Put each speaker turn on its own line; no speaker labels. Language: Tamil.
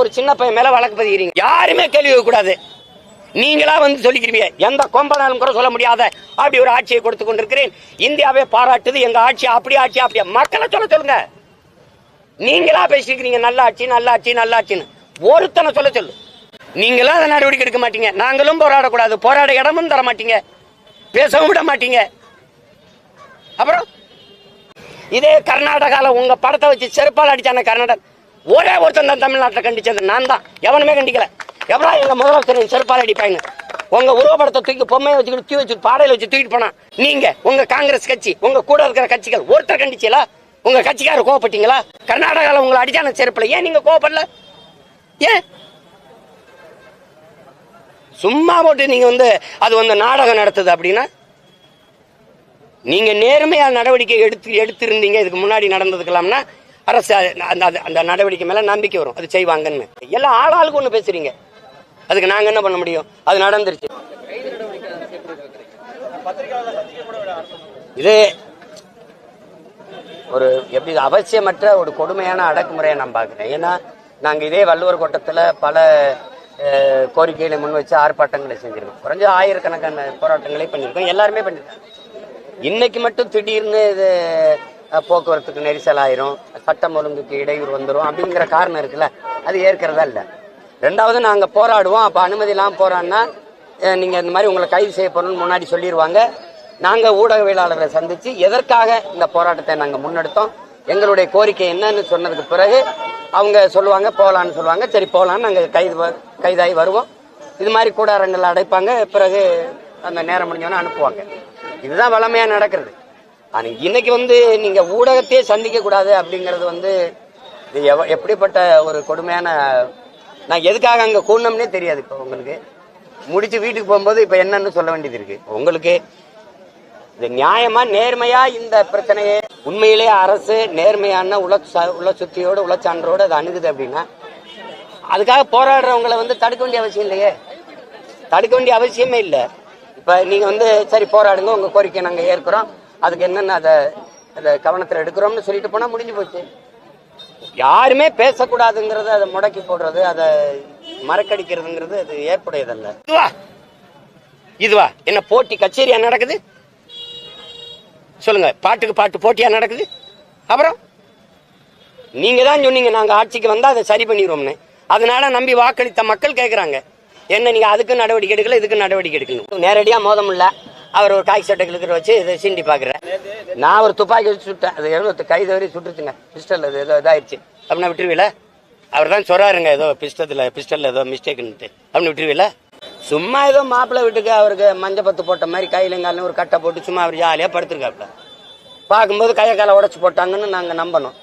ஒரு சின்ன பையன் மேல வழக்கு பதிக்கிறீங்க. யாருமே கேள்வி கூடாது. நீங்களா வந்து சொல்லிக்கிறீங்க. எந்த கொம்பனாலும் கூட சொல்ல முடியாத அப்படி ஒரு ஆட்சியை கொடுத்து கொண்டிருக்கிறேன். இந்தியாவே பாராட்டுது எங்க ஆட்சி. அப்படியே மக்களை சொல்லுங்க. நீங்களா பேசிக்கிறீங்க நல்ல ஆட்சி நல்ல ஆட்சி நல்ல ஆட்சின்னு. ஒருத்தனை சொல்லு. நீங்களும் அதை நடவடிக்கை எடுக்க மாட்டீங்க. நாங்களும் போராடக்கூடாது. போராட இடமும் தர மாட்டீங்க. பேசவும் விட மாட்டீங்க. அப்புறம் இதே கர்நாடகாவில் உங்க படத்தை வச்சு செருப்பால் அடிச்சான கர்நாடகா ஒரே ஒருத்தன் தான் தமிழ்நாட்டில் கண்டிச்சது நான் தான். எவனுமே கண்டிக்கல. எவ்வளோ எங்க முதலமைச்சர் செருப்பால் அடிப்பாங்க. உங்க உருவப்படத்தை தூக்கி பொம்மையை வச்சுக்கிட்டு தூக்கி வச்சு பாடையில வச்சு தூக்கிட்டு போனா நீங்க உங்க காங்கிரஸ் கட்சி உங்க கூட இருக்கிற கட்சிகள் ஒருத்தர் கண்டிச்சீங்களா? உங்க கட்சிக்காரர் கோவப்பட்டீங்களா? கர்நாடகாவில் உங்களை அடிச்சான செருப்புல ஏன் நீங்க கோவப்படல? ஏன் சும்மா போட்டு நீங்க வந்து அது வந்து நாடகம் நடத்துது அப்படின்னா நீங்க நேர்மையா நடவடிக்கை எடுத்திருந்தீங்க இதுக்கு முன்னாடி நடந்ததுக்கலாம்னா அரசு அந்த நடவடிக்கை மேல நம்பிக்கை வரும். அது செய்வாங்கன்னு எல்லாம் ஆளாளுக்கு ஒண்ணு பேசுறீங்க. அதுக்கு நாங்க என்ன பண்ண முடியும்? அது நடந்துருச்சு. இது ஒரு எப்படி அவசியமற்ற ஒரு கொடுமையான அடக்குமுறையை நான் பார்க்கிறேன். ஏன்னா நாங்க இதே வள்ளுவர் கோட்டத்துல பல கோரிக்கைகளை முன் வச்சு ஆர்ப்பாட்டங்களை செஞ்சிருக்கோம். குறைஞ்ச ஆயிரக்கணக்கான போராட்டங்களை பண்ணியிருக்கோம். எல்லாருமே பண்ணிருக்காங்க. இன்னைக்கு மட்டும் திடீர்னு இது போக்குவரத்துக்கு நெரிசல் ஆயிரும், சட்டம் ஒழுங்குக்கு இடையூறு வந்துடும் அப்படிங்கிற காரணம் இருக்குல்ல, அது ஏற்கிறதா இல்லை. ரெண்டாவது நாங்க போராடுவோம். அப்ப அனுமதி இல்லாமல் போறான்னா நீங்க இந்த மாதிரி உங்களை கைது செய்ய போறோம்னு முன்னாடி சொல்லிடுவாங்க. நாங்க ஊடகவியலாளரை சந்திச்சு எதற்காக இந்த போராட்டத்தை நாங்க முன்னெடுத்தோம், எங்களுடைய கோரிக்கை என்னன்னு சொன்னதுக்கு பிறகு அவங்க சொல்லுவாங்க போகலான்னு சொல்லுவாங்க. சரி போகலான்னு நாங்கள் கைதாகி வருவோம். இது மாதிரி கூடாரங்கள் அடைப்பாங்க. பிறகு அந்த நேரம் முடிஞ்சோன்னா அனுப்புவாங்க. இதுதான் வளமையா நடக்கிறது. ஆனால் இன்னைக்கு வந்து நீங்க ஊடகத்தையே சந்திக்க கூடாது அப்படிங்கிறது வந்து இது எப்படிப்பட்ட ஒரு கொடுமையான. நான் எதுக்காக அங்கே கூடணும்னே தெரியாது. இப்போ உங்களுக்கு முடிச்சு வீட்டுக்கு போகும்போது இப்போ என்னன்னு சொல்ல வேண்டியது இருக்கு. உங்களுக்கு இது நியாயமா நேர்மையா இந்த பிரச்சனையை உண்மையிலே அரசு நேர்மையான உள்ள சுத்தியோட உளச்சான்றோடு அது அணுகுது அப்படின்னா அதுக்காக போராடுறவங்களை வந்து தடுக்க வேண்டிய அவசியம் இல்லையே. தடுக்க வேண்டிய அவசியமே இல்லை. இப்ப நீங்க வந்து சரி போராடுங்க, உங்க கோரிக்கை நாங்க ஏற்கிறோம், அதுக்கு என்னென்ன அதை கவனத்தில் எடுக்கிறோம்னு சொல்லிட்டு போனா முடிஞ்சு போச்சு. யாருமே பேசக்கூடாதுங்கிறது அதை முடக்கி போடுறது, அதை மறக்கடிக்கிறதுங்கிறது அது ஏற்புடையதல்ல. இதுவா என்ன போட்டி கச்சேரியா நடக்குது சொல்லுங்க? பாட்டுக்கு பாட்டு போட்டியா நடக்குது. அப்புறம் நீங்க தான் சொன்னீங்க நாங்க ஆட்சிக்கு வந்தா அதை சரி பண்ணிடுவோம்னு. அதனால நம்பி வாக்களித்த மக்கள் கேட்கறாங்க என்ன நீங்க அதுக்கு நடவடிக்கை எடுக்கல இதுக்கு நடவடிக்கை எடுக்கணும். நேரடியா மோதம் இல்ல. அவர் ஒரு காய் சட்டை கிழக்கிற வச்சு இதை சீண்டி பாக்குறேன். நான் ஒரு துப்பாக்கி வச்சு சுட்டேன். அது 70 கைது வரை சுட்டுச்சுங்க. பிஸ்டல் அது ஏதோ இதாயிருச்சு அப்படின்னா விட்டுருவீல? அவர் தான் சொல்றாருங்க ஏதோ பிஸ்டல் ஏதோ மிஸ்டேக்னுட்டு அப்படின்னு விட்டுருவீல? சும்மா ஏதோ மாப்பிள்ளை வீட்டுக்கு அவருக்கு மஞ்சள் பத்து போட்ட மாதிரி கையிலங்காலும் ஒரு கட்டை போட்டு சும்மா அவர் ஜாலியா படுத்திருக்காப்ல. பார்க்கும்போது கையை காலை உடச்சு போட்டாங்கன்னு நாங்க நம்பணும்.